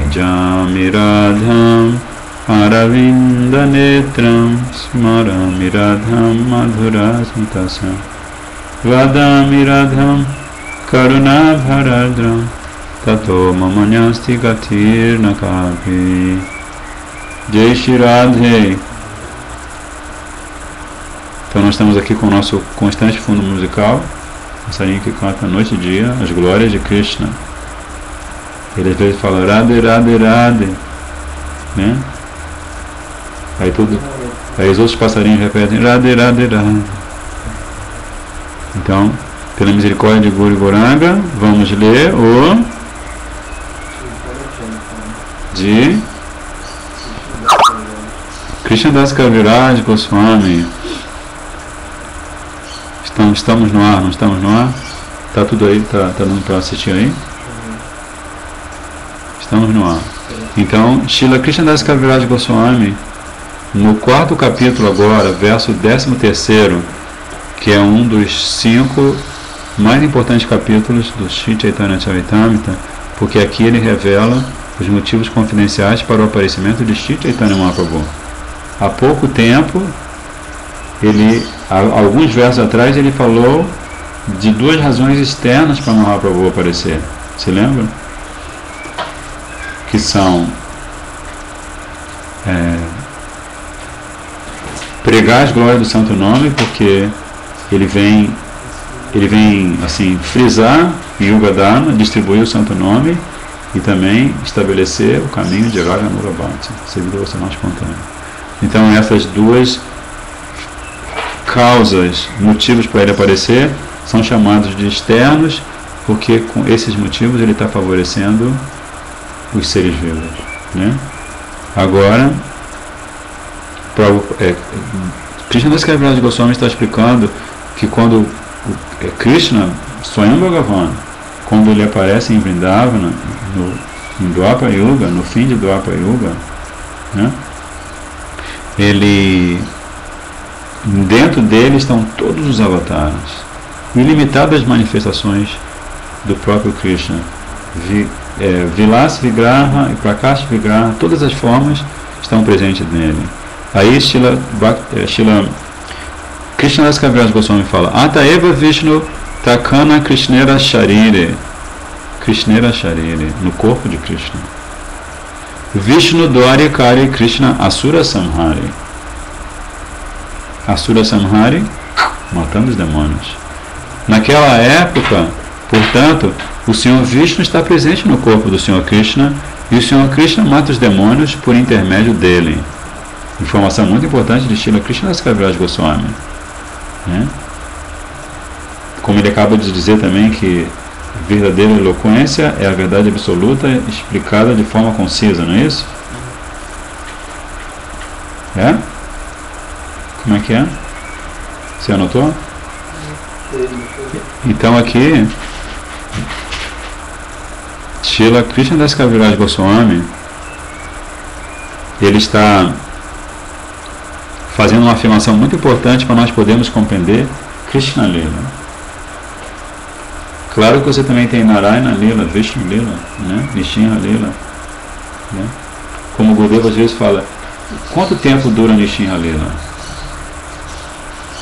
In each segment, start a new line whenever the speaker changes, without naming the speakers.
Bhajami Radham Aravinda Netram Smarami Radham Madhurasmitasam Vadami Radham Karuna Bharadram Tato Mamanyasti Gatir Nakavi. Jai Shri Radhe. Então nós estamos aqui com o nosso constante fundo musical, passarinho que canta noite e dia as glórias de Krishna. Ele às vezes fala Radhe Radhe Radhe, né? Aí os outros passarinhos repetem Radhe Radhe Radhe. Então, pela misericórdia de Guru Gauranga, vamos ler o de Krishnadas Kaviraj Goswami. Estamos no ar, não estamos no ar? Está tudo aí, está dando para assistir aí? Estamos no ar. Então, Srila Krishnadas Kaviraj Goswami, no 4º capítulo agora, verso 13º, que é um dos 5 mais importantes capítulos do Sri Chaitanya Charitamrita, porque aqui ele revela os motivos confidenciais para o aparecimento de Sri Chaitanya Mahaprabhu. Há pouco tempo, alguns versos atrás, ele falou de 2 razões externas para Mahaprabhu aparecer. Se lembra? Que são pregar as glórias do Santo Nome, porque ele vem assim frisar Yuga Dharma, distribuir o Santo Nome e também estabelecer o caminho de Raga Nura Bhakti, segundo devocional espontâneo. Então essas 2 causas, motivos para ele aparecer, são chamados de externos, porque com esses motivos ele está favorecendo os seres vivos, né? Agora, Krishnadas Kaviraj Goswami está explicando que quando Krishna, Swayam Bhagavan, quando ele aparece em Vrindavana, em Dwapara Yuga, no fim de Dwapara Yuga, né? Dentro dele estão todos os avatares, ilimitadas manifestações do próprio Krishna, Vilas Vigraha e Prakash Vigraha, todas as formas estão presentes nele. Aí Srila Krishnadas Kaviraj Goswami fala Ataeva Vishnu Takana Krishnera Sharire, no corpo de Krishna. Vishnu Dwari Kari Krishna Asura Samhari. Asura Samhari, matando os demônios. Naquela época, portanto, o Senhor Vishnu está presente no corpo do Senhor Krishna e o Senhor Krishna mata os demônios por intermédio dele. Informação muito importante de Srila Krishnadas Kaviraj Goswami, né? Como ele acaba de dizer também que verdadeira eloquência é a verdade absoluta explicada de forma concisa, não é isso? Como é que é? Você anotou? Então aqui Srila Krishnadas Kaviraj Goswami, ele está fazendo uma afirmação muito importante para nós podermos compreender Krishna Lila. Claro que você também tem Narayana Lila, Vishnu Lila, né? Nishinha Lila, né? Como o Gurudeva às vezes fala, quanto tempo dura Nishinha Lila?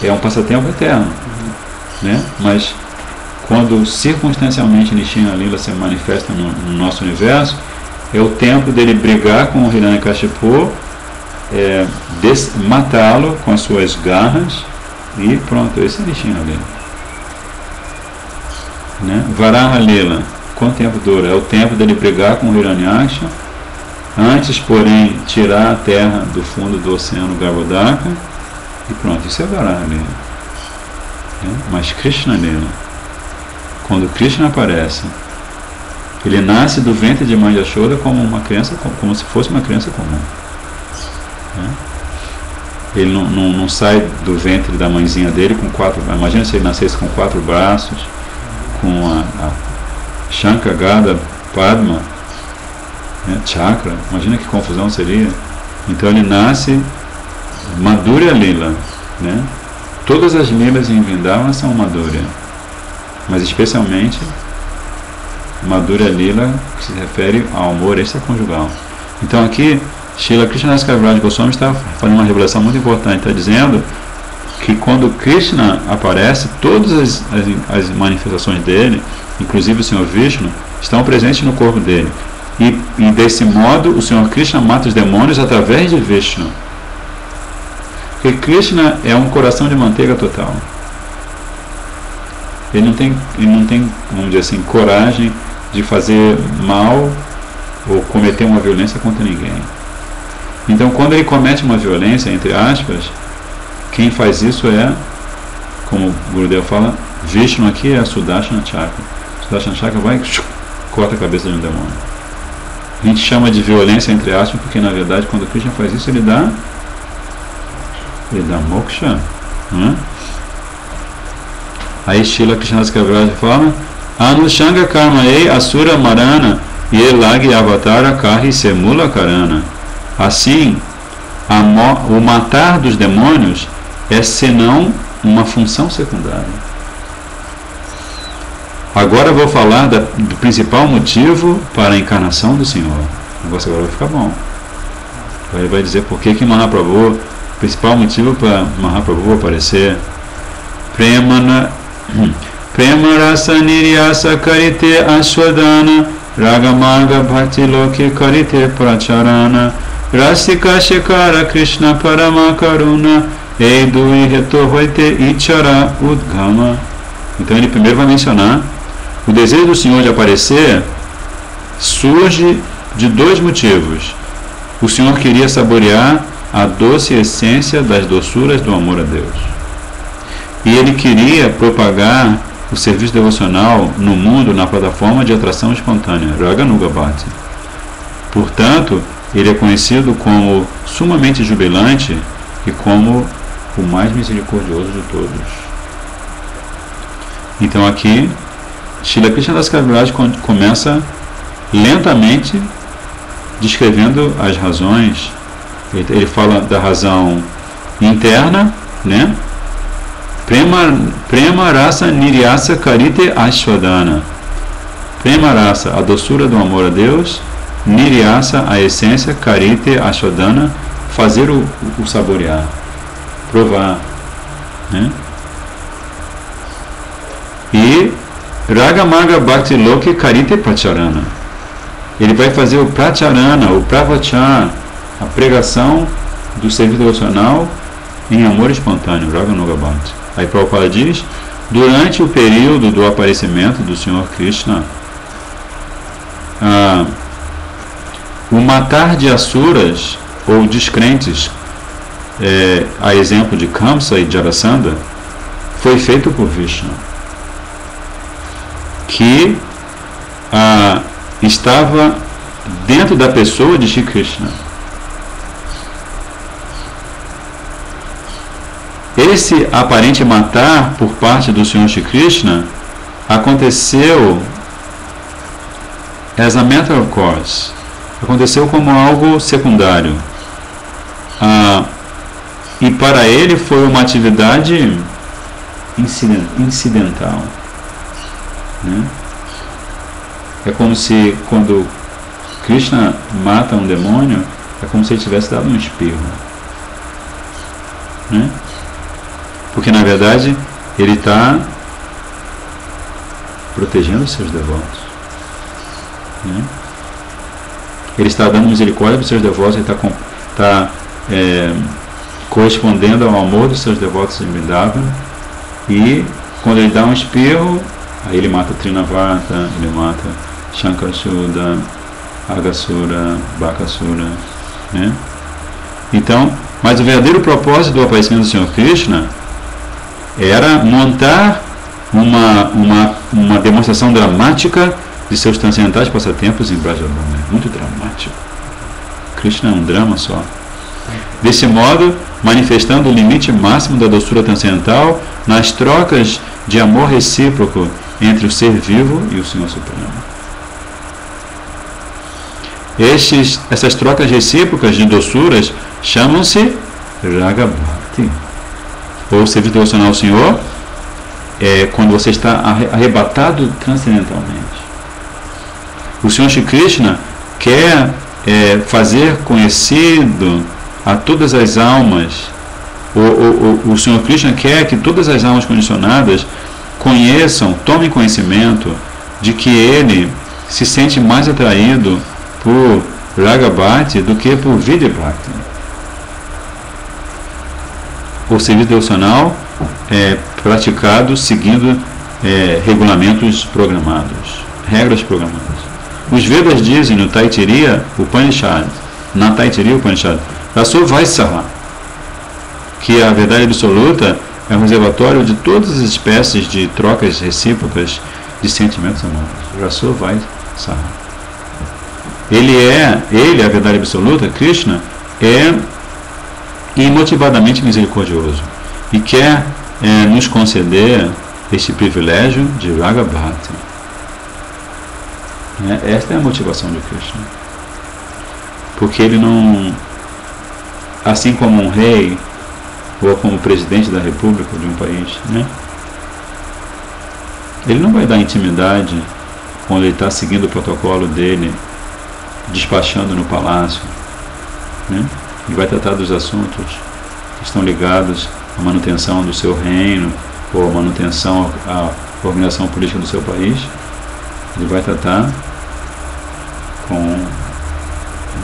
É um passatempo eterno, né? Mas quando circunstancialmente Nishinha Lila se manifesta no nosso universo, é o tempo dele brigar com o Hiranyakashipu, matá-lo com as suas garras e pronto, esse é Nishinha Lila, né? Varaha Lila, quanto tempo dura? É o tempo dele brigar com o Hiranyaksha, antes porém tirar a terra do fundo do oceano Garbhodaka e pronto, isso é Varaha Lila, né? Mas Krishna Lila, quando Krishna aparece, ele nasce do ventre de mãe Yashoda como uma criança, como se fosse uma criança comum, né? Ele não sai do ventre da mãezinha dele com 4. Imagina se ele nascesse com 4 braços, com a Shankha, Gada, Padma, né, Chakra. Imagina que confusão seria. Então ele nasce Madhurya Lila, né? Todas as lilas em Vrindavan são Madhurya, mas especialmente Madhurya Lila, que se refere ao amor extraconjugal. Então aqui, Srila Krishnadas Kaviraj Goswami está fazendo uma revelação muito importante, está dizendo que quando Krishna aparece, todas as manifestações dele, inclusive o Senhor Vishnu, estão presentes no corpo dele. E desse modo, o Senhor Krishna mata os demônios através de Vishnu. Porque Krishna é um coração de manteiga total. Ele não tem, vamos dizer assim, coragem de fazer mal ou cometer uma violência contra ninguém. Então, quando ele comete uma violência, entre aspas, quem faz isso é, como o Gurudev fala, Vishnu aqui é a Sudarshana Chakra. Sudarshana Chakra vai e corta a cabeça de um demônio. A gente chama de violência, entre aspas, porque na verdade, quando Krishna faz isso, ele dá moksha. Né? Aí Srila Krishnadas Kaviraj fala: Anushanga karmae asura marana ye lagi avatara kahi semula karana. Assim, o matar dos demônios é senão uma função secundária. Agora vou falar do principal motivo para a encarnação do Senhor. O negócio agora vai ficar bom. Agora ele vai dizer por que Mahaprabhu, o principal motivo para Mahaprabhu aparecer. Prema rasa niryasa karite ashwadana ragamarga bhakti loke karite pracharana rasika shekara krishna parama karuna eidui reto hoite ichara udgama. Então ele primeiro vai mencionar o desejo do Senhor de aparecer surge de dois motivos. O Senhor queria saborear a doce essência das doçuras do amor a Deus. E ele queria propagar o serviço devocional no mundo na plataforma de atração espontânea, Raganuga Bhakti. Portanto, ele é conhecido como sumamente jubilante e como o mais misericordioso de todos. Então aqui, Srila Krishnadas Kaviraj começa lentamente descrevendo as razões. Ele fala da razão interna, né? Prema rasa niryasa karite ashwadana. Prema rasa, a doçura do amor a Deus. Niryasa, a essência. Karite ashwadana, fazer o saborear, provar, né? E Ragamarga Bhakti Loke Karite Pracharana. Ele vai fazer o Pracharana, o Pravachar, a pregação do serviço devocional em amor espontâneo, Raganuga Bhakti. Aí Prabhupada diz: durante o período do aparecimento do Senhor Krishna, o matar de asuras ou descrentes, a exemplo de Kamsa e Jarasandha, foi feito por Vishnu, que estava dentro da pessoa de Shri Krishna. Esse aparente matar por parte do Senhor Shri Krishna aconteceu as a matter of course, aconteceu como algo secundário, e para ele foi uma atividade incidental, né? É como se quando Krishna mata um demônio, é como se ele tivesse dado um espirro, né? Porque na verdade ele está protegendo os seus devotos, né? Ele está dando misericórdia para os seus devotos, ele está correspondendo ao amor dos seus devotos em Vrindavan. E quando ele dá um espirro, aí ele mata Trinavata, ele mata Shankarsuda, Agasura, Bakasura, né? Então, mas o verdadeiro propósito do aparecimento do Senhor Krishna era montar uma demonstração dramática de seus transcendentais passatempos em Brajabama. É muito dramático. Krishna é um drama só. Desse modo, manifestando o limite máximo da doçura transcendental nas trocas de amor recíproco entre o ser vivo e o Senhor Supremo. Essas trocas recíprocas de doçuras chamam-se Raga Bhakti. Ou serviço devocional ao Senhor é quando você está arrebatado transcendentalmente. O Senhor Shri Krishna quer fazer conhecido a todas as almas. O Senhor Krishna quer que todas as almas condicionadas conheçam, tomem conhecimento de que ele se sente mais atraído por Raga Bhakti do que por Vidya Bhakti. O serviço devocional é praticado seguindo regulamentos programados, regras programadas. Os Vedas dizem no Taittiriya Upanishad, na Taittiriya Upanishad, Raso Vaissaha, que a verdade absoluta é um reservatório de todas as espécies de trocas recíprocas de sentimentos humanos. Raso Vaissaha. Ele, a verdade absoluta, Krishna, é imotivadamente misericordioso e quer nos conceder este privilégio de Raga Bhakti. Esta é a motivação de Krishna. Porque ele não, assim como um rei ou como presidente da república de um país, ele não vai dar intimidade quando ele está seguindo o protocolo dele, despachando no palácio, Ele vai tratar dos assuntos que estão ligados à manutenção do seu reino ou à manutenção à organização política do seu país. Ele vai tratar com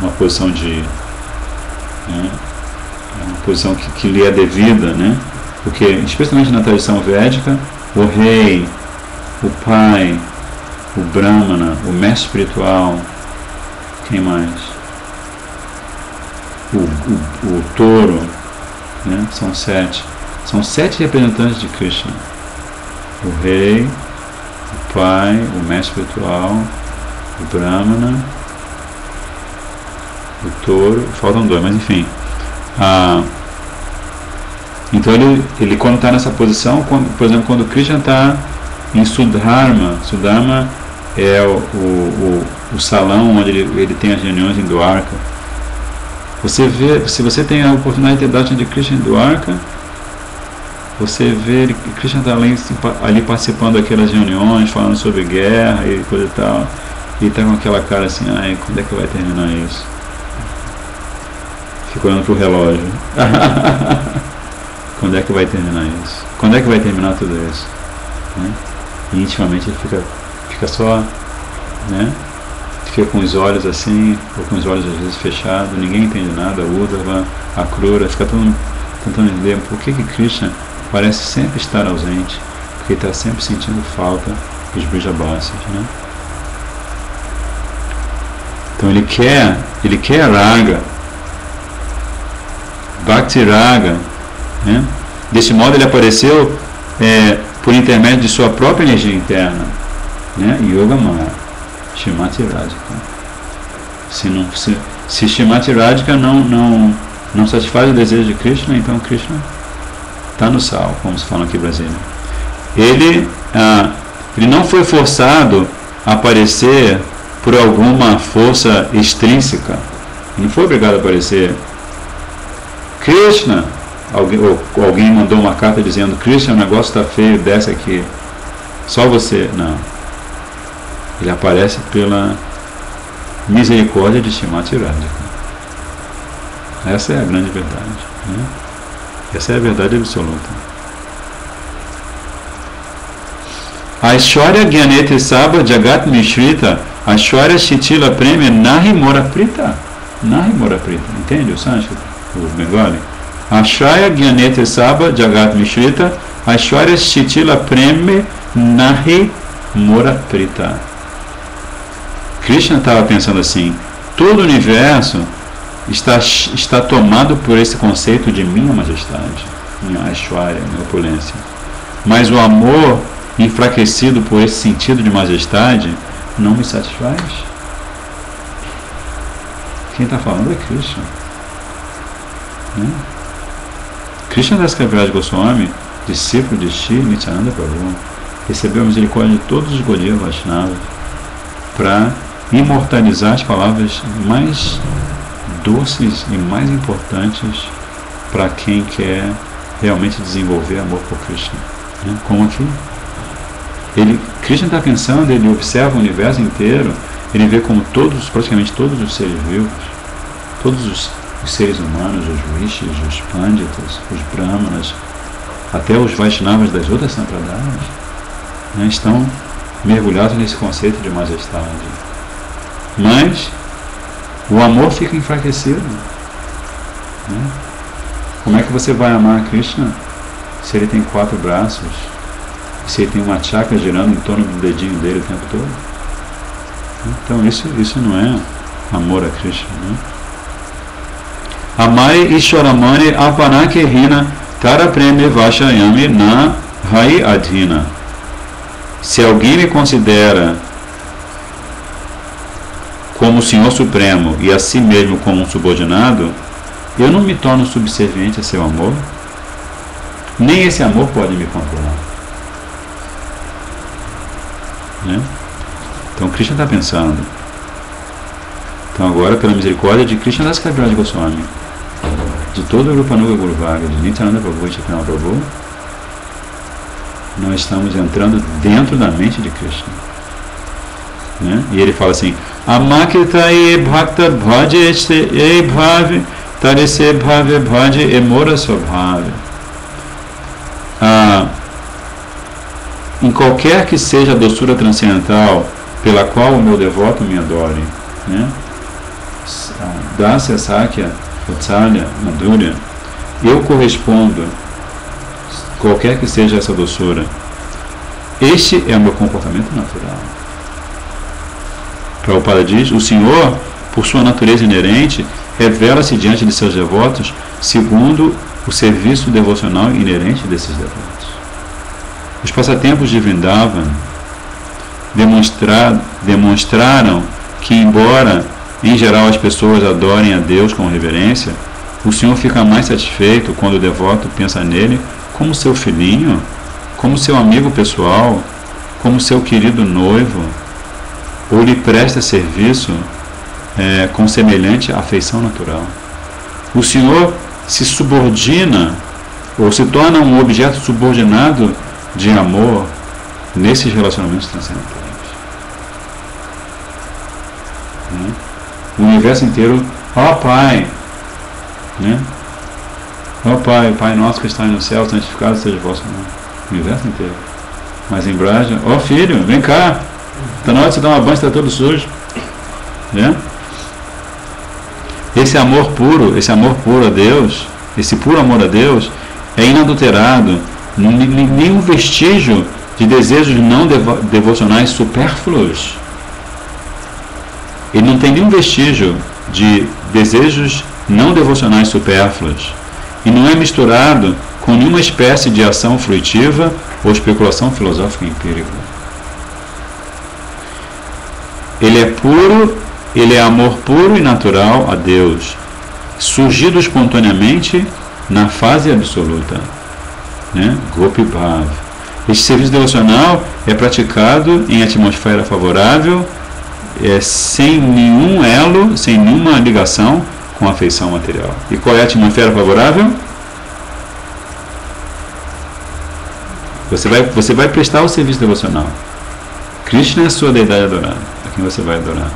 uma posição de uma posição que lhe é devida, porque especialmente na tradição védica, o rei, o pai, o brahmana, o mestre espiritual, quem mais? O touro, são 7. São 7 representantes de Krishna. O rei, o pai, o mestre espiritual, o brahmana, o touro, faltam 2, mas enfim. Então ele quando está nessa posição, por exemplo, quando Krishna está em Sudharma é o salão onde ele tem as reuniões em Dwarka. Você vê, se você tem a oportunidade de ter Darshan de Krishna em Dwarka, você vê que Krishna está ali participando daquelas reuniões, falando sobre guerra e coisa e tal, e está com aquela cara assim, quando é que vai terminar isso? Fica olhando pro relógio. Quando é que vai terminar isso? Quando é que vai terminar tudo isso? E intimamente ele fica só, fica com os olhos assim, ou com os olhos às vezes fechados, ninguém entende nada, Uddhava, Akrura, fica todo mundo tentando entender por que Krishna parece sempre estar ausente, porque ele está sempre sentindo falta dos Brijabasis, Então ele quer raga, Bhakti Raga, Desse modo ele apareceu por intermédio de sua própria energia interna, Yoga Maya, Shrimati Radhika. Se Shrimati Radhika não satisfaz o desejo de Krishna, então Krishna está no sal, como se fala aqui em Brasília. Ele não foi forçado a aparecer por alguma força extrínseca. Ele não foi obrigado a aparecer. Krishna, alguém mandou uma carta dizendo: Krishna, o negócio está feio, desce aqui. Só você. Não. Ele aparece pela misericórdia de Shrimati Radhika. Essa é a grande verdade. Essa é a verdade absoluta. Aishwarya Gyanete Saba Jagat Mishrita Aishwarya Shitila Premya Nahi Moraprita. Nahi Moraprita. Entende o sânscrito? O bengali? Aishwarya Gyanete Saba Jagat Mishrita Aishwarya Shitila Premya Nahi Moraprita. Krishna estava pensando assim: todo o universo está tomado por esse conceito de minha majestade, minha Aishwarya, minha opulência. Mas o amor enfraquecido por esse sentido de majestade não me satisfaz. Quem está falando é Krishna. Krishna Das Kaviraj Goswami, discípulo de Shri Nityananda Prabhu, recebeu a misericórdia de todos os Gaudiya Vaishnavas para imortalizar as palavras mais doces e mais importantes para quem quer realmente desenvolver amor por Krishna. Como aqui? Krishna está pensando, ele observa o universo inteiro ele vê como praticamente todos os seres vivos, todos os seres humanos, os rishis, os panditas, os brahmanas, até os Vaishnavas das outras sampradayas, né, estão mergulhados nesse conceito de majestade. Mas o amor fica enfraquecido. Né? Como é que você vai amar Krishna se ele tem 4 braços, se ele tem uma chakra girando em torno do dedinho dele o tempo todo? Então isso não é amor a Krishna. Né? Amai Ishwaramani Apanakehina Tara Preme Vashayami Na Hai Adhina. Se alguém me considera como o Senhor Supremo e a si mesmo como um subordinado, eu não me torno subserviente a seu amor, nem esse amor pode me controlar. Né? Então Krishna está pensando. Então agora, pela misericórdia de Krishna Das Kaviraj Goswami, de todo o Rupanuga Guru Varga, de Nityananda Prabhu e Chaitanya Prabhu, nós estamos entrando dentro da mente de Krishna. Né? E ele fala assim: Amakitaye bhakta bhaje e bhave tarese bhave bhaje e mora swabhave. Em qualquer que seja a doçura transcendental pela qual o meu devoto me adore, né? Dasya, Sakya, Vatsalya, Madhurya, eu correspondo, qualquer que seja essa doçura. Este é o meu comportamento natural. Prabhupada diz: o Senhor, por sua natureza inerente, revela-se diante de seus devotos segundo o serviço devocional inerente desses devotos. Os passatempos de Vrindavan demonstraram que, embora em geral as pessoas adorem a Deus com reverência, o Senhor fica mais satisfeito quando o devoto pensa nele como seu filhinho, como seu amigo pessoal, como seu querido noivo, ou lhe presta serviço com semelhante afeição natural. O Senhor se subordina ou se torna um objeto subordinado de amor nesses relacionamentos transcendentais. O universo inteiro, ó Pai, né? Ó Pai, Pai nosso que está no céu, santificado seja o vosso nome. O universo inteiro. Mas em Braja, ó filho, vem cá, está na hora de você dar uma banha, está todo sujo. Né? Esse amor puro a Deus, esse puro amor a Deus é inadulterado, nenhum vestígio de desejos não devocionais supérfluos. Ele não tem nenhum vestígio de desejos não devocionais supérfluos e não é misturado com nenhuma espécie de ação fruitiva ou especulação filosófica empírica. Ele é puro, ele é amor puro e natural a Deus, surgido espontaneamente na fase absoluta, né? Gopi Bhav. Este serviço devocional é praticado em atmosfera favorável, sem nenhum elo, sem nenhuma ligação com a afeição material. E qual é a atmosfera favorável? Você vai prestar o serviço devocional. Krishna é a sua deidade adorada, a quem você vai adorar.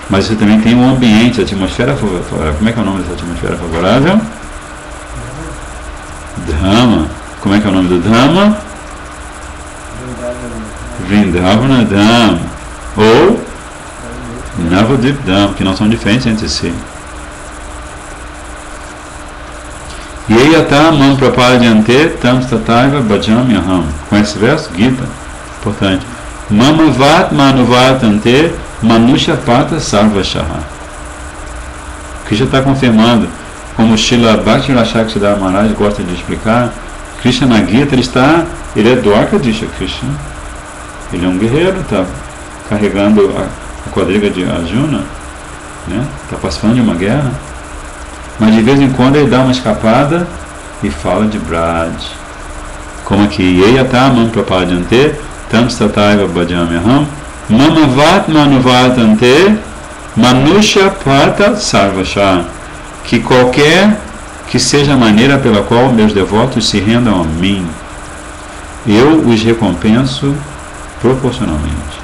Mas você também tem um ambiente, a atmosfera favorável. Como é que é o nome dessa atmosfera favorável? Dhamma. Como é que é o nome do Dhamma? Vrindavana Dham. Ou Navadvip Dham, que não são diferentes entre si. Yeyata Mam Prapadyante Tam Stataiva Bhajam Yaham. Conhece esse verso? Gita. Importante. Mamavat Manuvatante Manusha Pata Sarvashaha. Krishna está confirmando, como Srila Bhakti Rashakshidhar Maharaj gosta de explicar, Krishna na Gita, ele é Dwarkadisha Krishna. Ele é um guerreiro, está carregando a quadriga de Arjuna, né? Está participando de uma guerra, mas de vez em quando ele dá uma escapada e fala de Braj. Como aqui, Yeyata Mam Prapadyante Tam Stataiva Bhajamyaham Mamavat Manuvatante Manusha Pata Sarvasha. Que qualquer que seja a maneira pela qual meus devotos se rendam a mim, eu os recompenso proporcionalmente.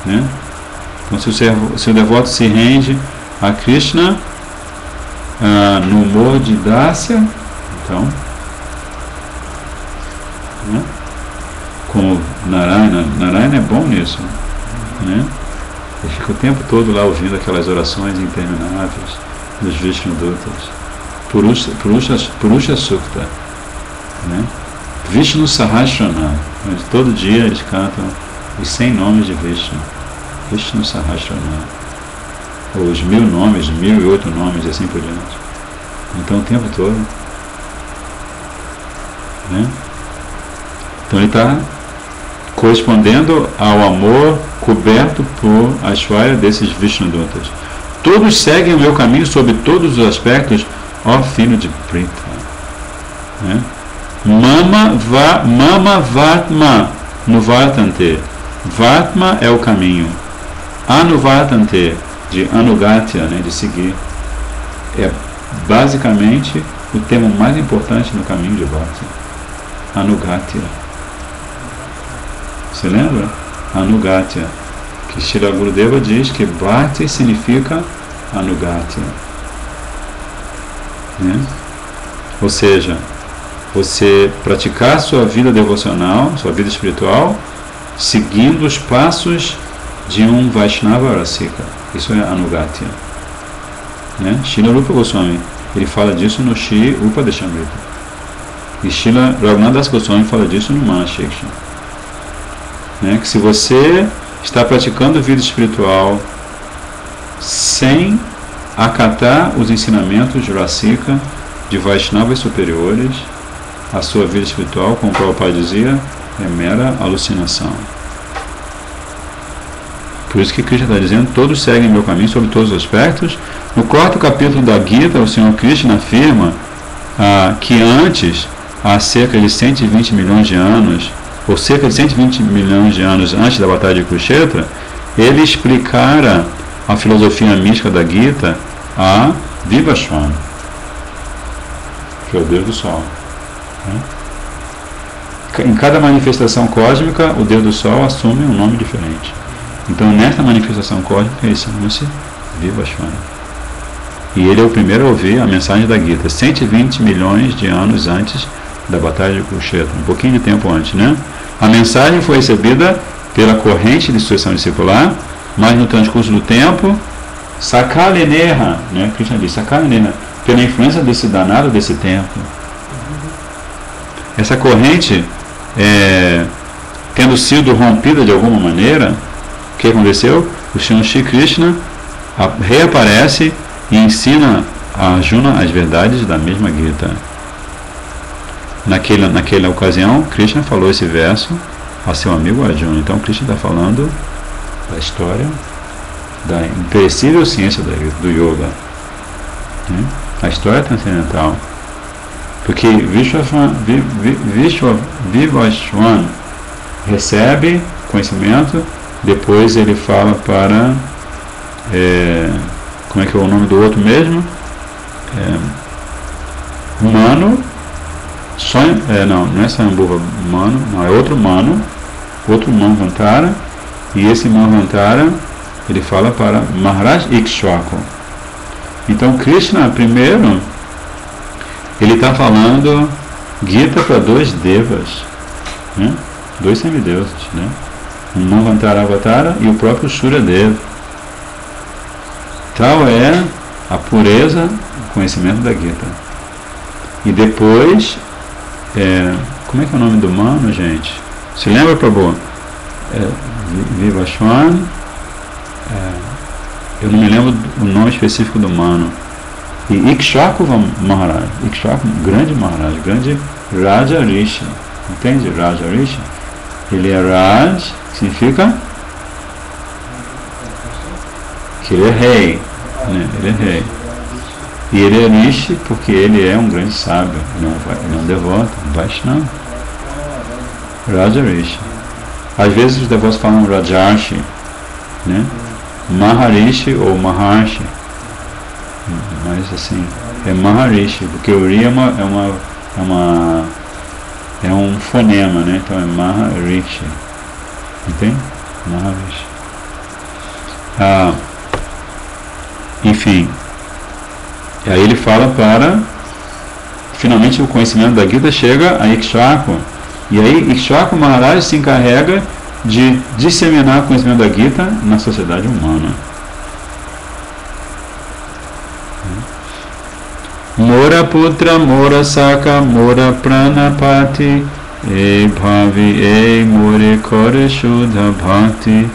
Né? Então, se o devoto se rende a Krishna no humor de Dasya, então, né? Como Narayana é bom nisso, né? Ele fica o tempo todo lá ouvindo aquelas orações intermináveis dos Vishnudutas, Purusha Sukta, né? Vishnu Sahasranam, onde todo dia eles cantam os 100 nomes de Vishnu, Vishnu Sahasranam, ou os 1000 nomes, 1008 nomes e assim por diante. Então o tempo todo, né? Então ele está correspondendo ao amor coberto por Aishwarya desses Vishnudutas. Todos seguem o meu caminho sob todos os aspectos, ó filho de Prita, né? Mama Vatma Nuvartante. Vatma é o caminho. Anuvartante, de Anugatya, né, de seguir. É basicamente o termo mais importante no caminho de Bhakti. Anugatya. Você lembra? Anugatya. Que Srila Gurudeva diz que Bhakti significa Anugatya, né? Ou seja, você praticar sua vida devocional, sua vida espiritual, seguindo os passos de um Vaishnava Rasika. Isso é Anugatya, né? Srila Rupa Goswami, ele fala disso no Shri Upadeshamrita. E Srila Raghunath Das Goswami fala disso no Manashiksha, né? Que se você está praticando vida espiritual sem acatar os ensinamentos de Rasika, de Vaishnavas superiores, a sua vida espiritual, como o Prabhupada dizia, é mera alucinação. Por isso que Krishna está dizendo, todos seguem meu caminho sobre todos os aspectos. No 4º capítulo da Gita, o Senhor Krishna afirma que antes, há cerca de 120 milhões de anos, ou cerca de 120 milhões de anos antes da Batalha de Kurukshetra, ele explicara a filosofia mística da Gita a Vivasvana, que é o Deus do Sol. Em cada manifestação cósmica, o Deus do Sol assume um nome diferente. Então, nesta manifestação cósmica, ele chama-se Vivasvana. E ele é o primeiro a ouvir a mensagem da Gita, 120 milhões de anos antes da Batalha de Kurukshetra, um pouquinho de tempo antes, né? A mensagem foi recebida pela corrente de sucessão discipular, mas no transcurso do tempo, Sakaleneha, né? Krishna diz, Sakaleneha, pela influência desse danado desse tempo. Essa corrente, tendo sido rompida de alguma maneira, o que aconteceu? O Senhor Shri Krishna reaparece e ensina a Arjuna as verdades da mesma Gita. Naquela ocasião, Krishna falou esse verso a seu amigo Arjuna. Então, Krishna está falando da história da imperecível ciência do yoga, né? A história transcendental. Porque Vivasvana recebe conhecimento, depois ele fala para... como é que é o nome do outro mesmo? Mano... não é Swayambhuva Mano, não, é outro Mano Manvantara, e esse Manvantara ele fala para Maharaj Ikshvaku. Então Krishna primeiro ele está falando Gita para 2 devas, né? 2 semideuses, né? O Manvantara Avatara e o próprio Suryadeva. Tal é a pureza, o conhecimento da Gita. E depois, como é que é o nome do Mano, gente? Se lembra, Prabhu? Vivasvana, eu não me lembro o nome específico do Mano. E Ikshvaku Maharaj, Ikshvaku, grande Maharaj, grande Raja Rishi, entende? Raja Rishi, ele é Raj, significa que ele é rei, né? Ele é rei. E ele é Rishi porque ele é um grande sábio, ele é um devoto, um Vaishnava. Raja Rishi. Às vezes os devotos falam Rajarshi, né? Maharishi ou Maharshi. Mas assim, é Maharishi, porque o Ri é um fonema, né? Então é Maharishi. Entende? Maharishi. Enfim, e aí ele fala para, finalmente o conhecimento da Gita chega a Ikshvaku, e aí Ikshvaku Maharaj se encarrega de disseminar o conhecimento da Gita na sociedade humana. Mora putra, mora saka, mora pranapati, e bhavi, e more kore shuddha bhakti,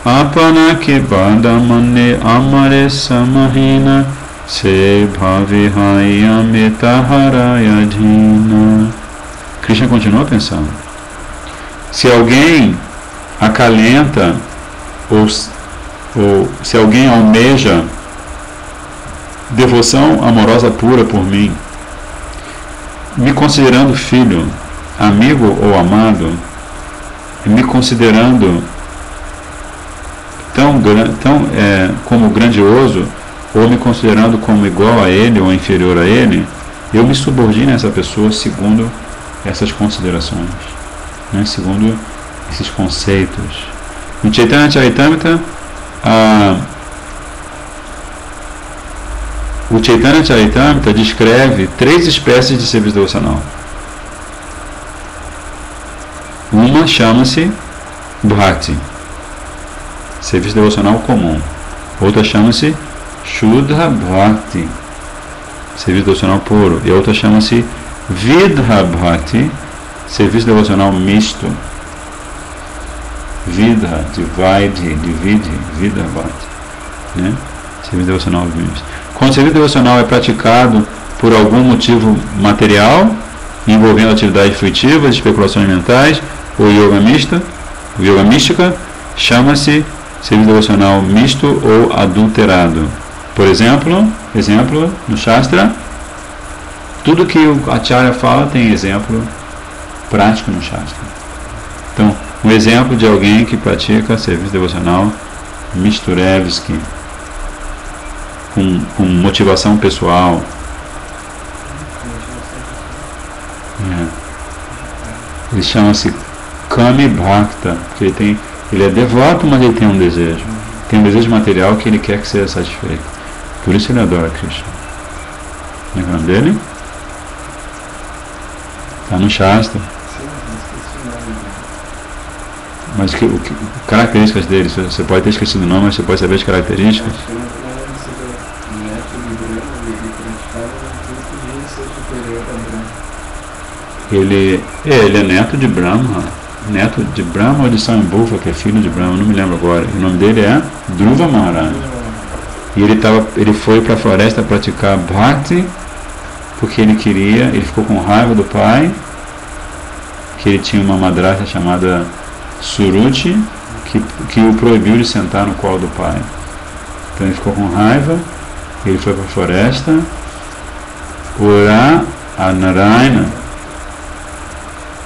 apana ke bandamane amare samahina, se bhavi hayamita haraya dhina. Krishna continua pensando. Se alguém acalenta, ou se alguém almeja devoção amorosa pura por mim, me considerando filho, amigo ou amado, me considerando como grandioso, ou me considerando como igual a ele ou inferior a ele, eu me subordino a essa pessoa segundo essas considerações, né? Segundo esses conceitos. No Chaitanya Charitamrita, o Chaitanya Charitamrita descreve 3 espécies de serviço devocional. Uma chama-se Bhakti, serviço devocional comum. Outra chama-se Shuddha Bhakti, serviço devocional puro. E outra chama-se Vidha Bhakti, serviço devocional misto. Vidha, divide, Vidha Bhakti, né? Serviço devocional misto. Quando o serviço devocional é praticado por algum motivo material, envolvendo atividades fruitivas, especulações mentais, ou yoga mística, chama-se serviço devocional misto ou adulterado. Por exemplo, no Shastra, tudo que o Acharya fala tem exemplo prático no Shastra. Então, um exemplo de alguém que pratica serviço devocional misturevski, com motivação pessoal. Ele chama-se Kami Bhakta, porque ele é devoto, mas ele tem um desejo. Tem um desejo material que ele quer que seja satisfeito. Por isso ele adora Krishna. Não é o nome dele? Está no Shastra. Mas características dele, você pode ter esquecido o nome, mas você pode saber as características. Ele é neto de Brahma. Neto de Brahma ou de Swayambhuva, que é filho de Brahma, não me lembro agora. O nome dele é Dhruva Maharaj. E ele foi para a floresta praticar Bhakti, porque ele ficou com raiva do pai, que ele tinha uma madrasta chamada Suruchi, que o proibiu de sentar no colo do pai. Então ele ficou com raiva, ele foi para a floresta, orar a Narayana,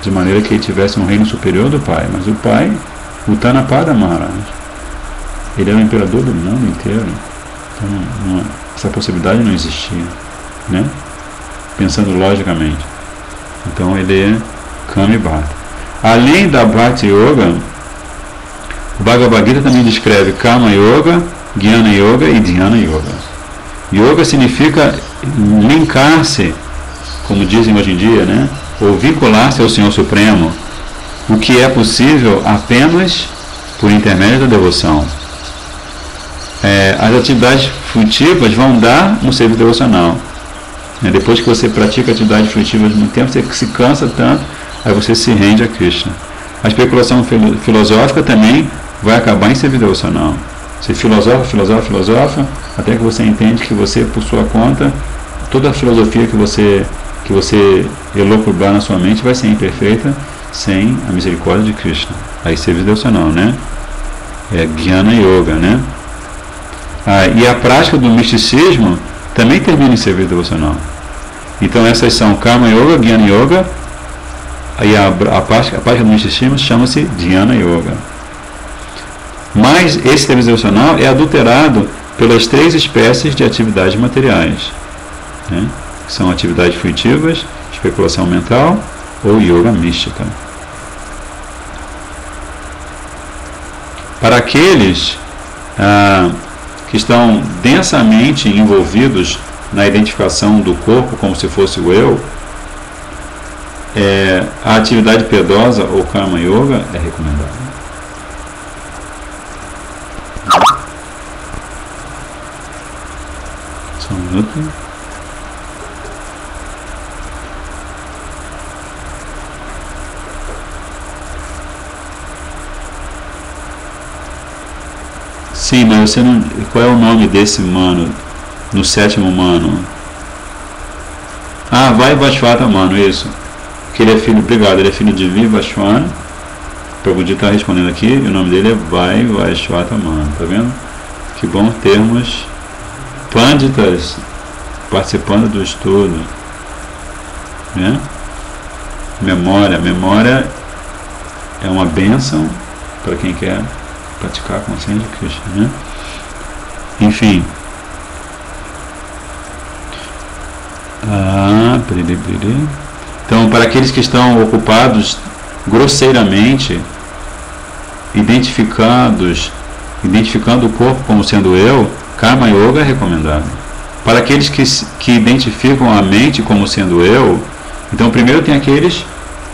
de maneira que ele tivesse um reino superior do pai. Mas o pai, o Tanapada Maharaj, ele era o imperador do mundo inteiro. Então essa possibilidade não existia, né? Pensando logicamente. Então ele é Kami Bhakti. Além da Bhakti Yoga, o Bhagavad Gita também descreve Kama Yoga, Jnana Yoga e Dhyana Yoga. Yoga significa linkar-se, como dizem hoje em dia, né? Ou vincular-se ao Senhor Supremo, o que é possível apenas por intermédio da devoção. As atividades frutivas vão dar um serviço devocional. Depois que você pratica atividades frutivas muito tempo, você se cansa tanto, aí você se rende a Krishna. A especulação filosófica também vai acabar em serviço devocional. Você filosofa, até que você entende que você, por sua conta, toda a filosofia que você elocubrar na sua mente vai ser imperfeita sem a misericórdia de Krishna. Aí serviço devocional, né? É Jnana Yoga, né? E a prática do misticismo também termina em serviço devocional. Então essas são Karma Yoga, Jnana Yoga, e a prática do misticismo chama-se Dhyana Yoga. Mas esse serviço devocional é adulterado pelas 3 espécies de atividades materiais, né? São atividades fruitivas, especulação mental ou yoga mística. Para aqueles que estão densamente envolvidos na identificação do corpo como se fosse o eu, a atividade piedosa ou Karma Yoga é recomendada. Só um minuto. Sim, mas você não. Qual é o nome desse mano no sétimo mano? Vai Vashvata Mano, isso. Que ele é filho, obrigado, ele é filho de Vivashvana. O Prabhuji está respondendo aqui, e o nome dele é Vai Vashvata Mano, tá vendo? Que bom termos panditas participando do estudo, né? Memória é uma bênção para quem quer praticar a consciência de Krishna, né? Enfim. Então, para aqueles que estão ocupados grosseiramente, identificando o corpo como sendo eu, Karma Yoga é recomendado. Para aqueles que identificam a mente como sendo eu, então primeiro tem aqueles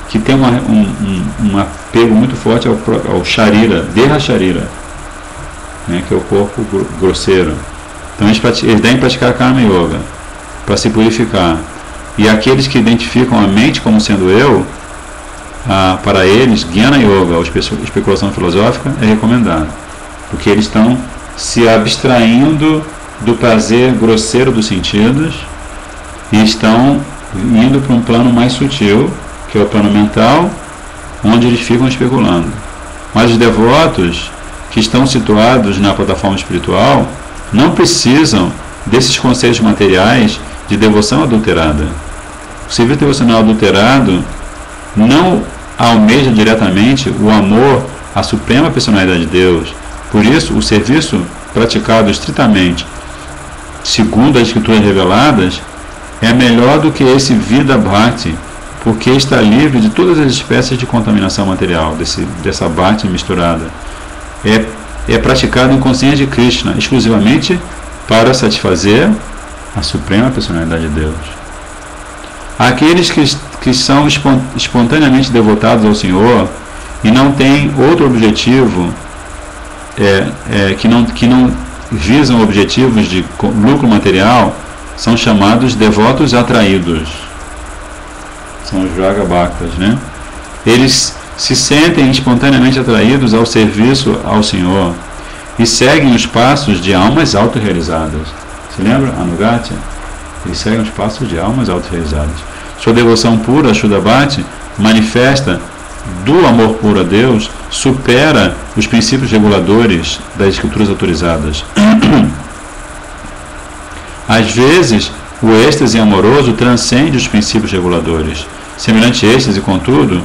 que têm um apego muito forte ao Sharira, Deha Sharira, né, que é o corpo grosseiro. Então eles devem praticar Karma Yoga para se purificar. E aqueles que identificam a mente como sendo eu, para eles, Jnana Yoga, ou especulação filosófica, é recomendado. Porque eles estão se abstraindo do prazer grosseiro dos sentidos e estão indo para um plano mais sutil, que é o plano mental, onde eles ficam especulando. Mas os devotos que estão situados na plataforma espiritual não precisam desses conceitos materiais de devoção adulterada. O serviço devocional adulterado não almeja diretamente o amor à suprema personalidade de Deus. Por isso, o serviço praticado estritamente segundo as escrituras reveladas é melhor do que esse Vida Bhakti, porque está livre de todas as espécies de contaminação material, dessa Bhakti misturada. É praticado em consciência de Krishna, exclusivamente para satisfazer a suprema personalidade de Deus. Aqueles que são espontaneamente devotados ao Senhor e não têm outro objetivo, que não visam objetivos de lucro material, são chamados devotos atraídos. São os Raga Bhaktas, né? Eles se sentem espontaneamente atraídos ao serviço ao Senhor e seguem os passos de almas autorrealizadas. Se lembra? Anugatya? Eles seguem os passos de almas autorrealizadas. Sua devoção pura, Shuddha Bhakti, manifesta do amor puro a Deus, supera os princípios reguladores das escrituras autorizadas. Às vezes, o êxtase amoroso transcende os princípios reguladores. Semelhante êxtase, contudo,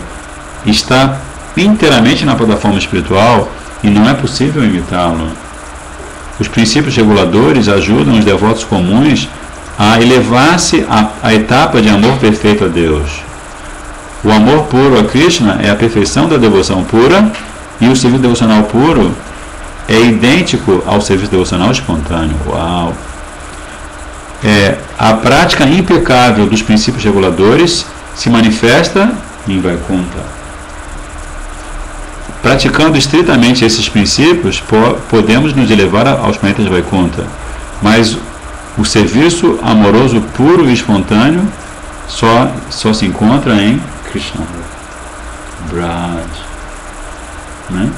está inteiramente na plataforma espiritual e não é possível imitá-lo. Os princípios reguladores ajudam os devotos comuns a elevar-se à etapa de amor perfeito a Deus. O amor puro a Krishna é a perfeição da devoção pura e o serviço devocional puro é idêntico ao serviço devocional espontâneo. Uau! A prática impecável dos princípios reguladores se manifesta em Vaikuntha. Praticando estritamente esses princípios, podemos nos elevar aos planetas de Vaikuntha, mas o serviço amoroso puro e espontâneo só se encontra em Krishna Braj, né?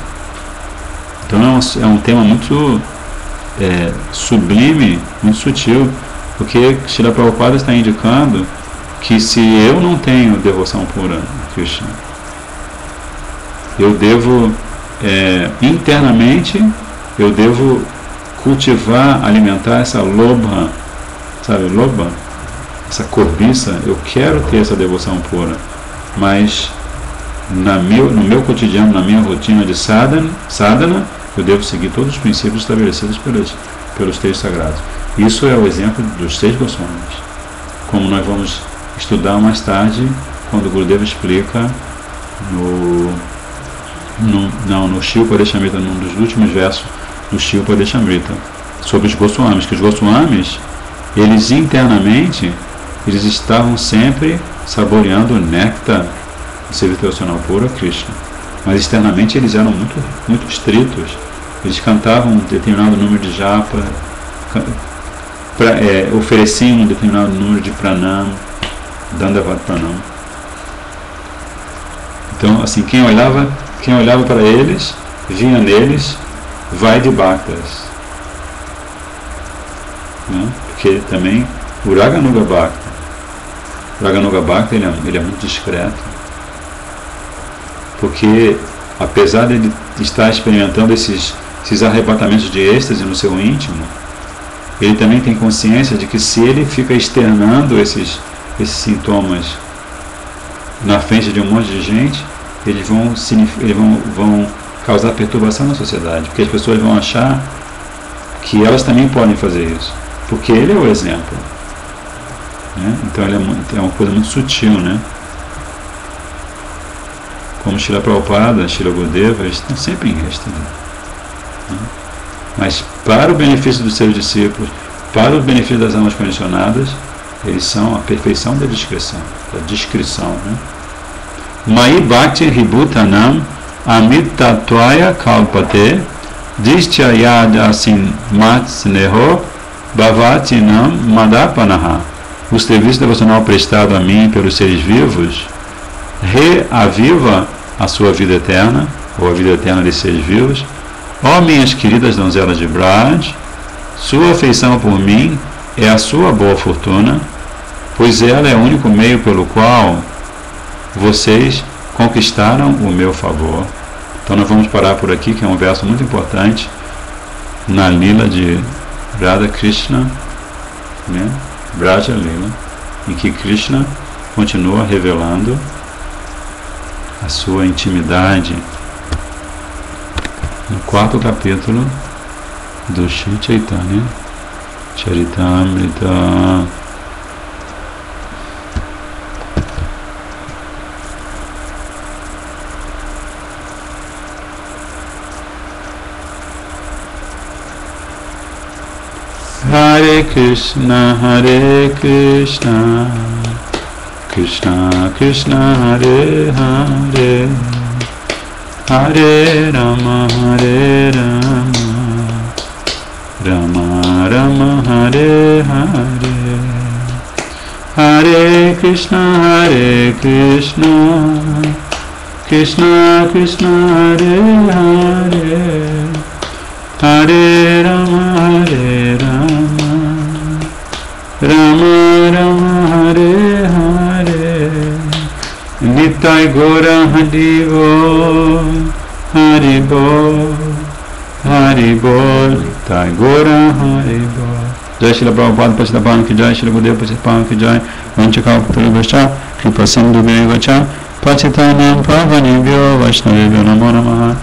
Então é um tema muito sublime, muito sutil, porque Srila Prabhupada está indicando que se eu não tenho devoção pura a Krishna, eu devo internamente eu devo cultivar, alimentar essa lobha, sabe, lobha, essa cobiça. Eu quero ter essa devoção pura, mas no meu cotidiano, na minha rotina de sadhana, eu devo seguir todos os princípios estabelecidos pelos textos sagrados. Isso é o exemplo dos 6 Goswamis, como nós vamos estudar mais tarde, quando o Gurudeva explica no Shri Uparishadamrita, num dos últimos versos do Shila Upadeshamrita, sobre os Goswamis, que os Goswamis, eles internamente, eles estavam sempre saboreando o néctar do serviço devocional puro a Krishna, mas externamente eles eram muito estritos. Eles cantavam um determinado número de japa, ofereciam um determinado número de pranam, dandavat pranam. Então, assim, quem olhava para eles, via neles vai de bhaktas, né? Porque também o Raganuga Bhakta ele é muito discreto, porque apesar de ele estar experimentando esses arrebatamentos de êxtase no seu íntimo, ele também tem consciência de que se ele fica externando esses sintomas na frente de um monte de gente, eles vão causar perturbação na sociedade, porque as pessoas vão achar que elas também podem fazer isso, porque ele é o exemplo, né? Então ele é uma coisa muito sutil, né? Como Srila Prabhupada, Srila Gurudeva, eles estão sempre em êxtase, né? Mas para o benefício dos seus discípulos, para o benefício das almas condicionadas, eles são a perfeição da discrição, né? Mai bhakti ribhutanam amitattvaya kalpate dishyayadasin matsneho bhavatinam madapanaha. O serviço devocional prestado a mim pelos seres vivos reaviva a sua vida eterna, ou a vida eterna dos seres vivos. Ó minhas queridas donzelas de Braj, sua afeição por mim é a sua boa fortuna, pois ela é o único meio pelo qual vocês conquistaram o meu favor. Então nós vamos parar por aqui, que é um verso muito importante na Lila de Radha Krishna, né? Braja Lila, em que Krishna continua revelando a sua intimidade no 4º capítulo do Shri Chaitanya Charitamrita. Hare Krishna, Krishna Krishna, Hare Hare, Hare Rama, Rama Rama, Hare Hare, Hare Krishna, Krishna Krishna, Hare Hare, Hare Rama, Rama Rama, Hare Hare. Nitai Gora Hari Bol, Nitai Gora Hari Bol. Jai Shri Prabhupada Pasidapan ki Jai, Shri Gurudeva Pasidapan ki Jai, Vanchakapatruvacha, Kripa Sindhu Vacha, Pacitanam Pavanebhyo Vaishnavebhyo Namo Namaha.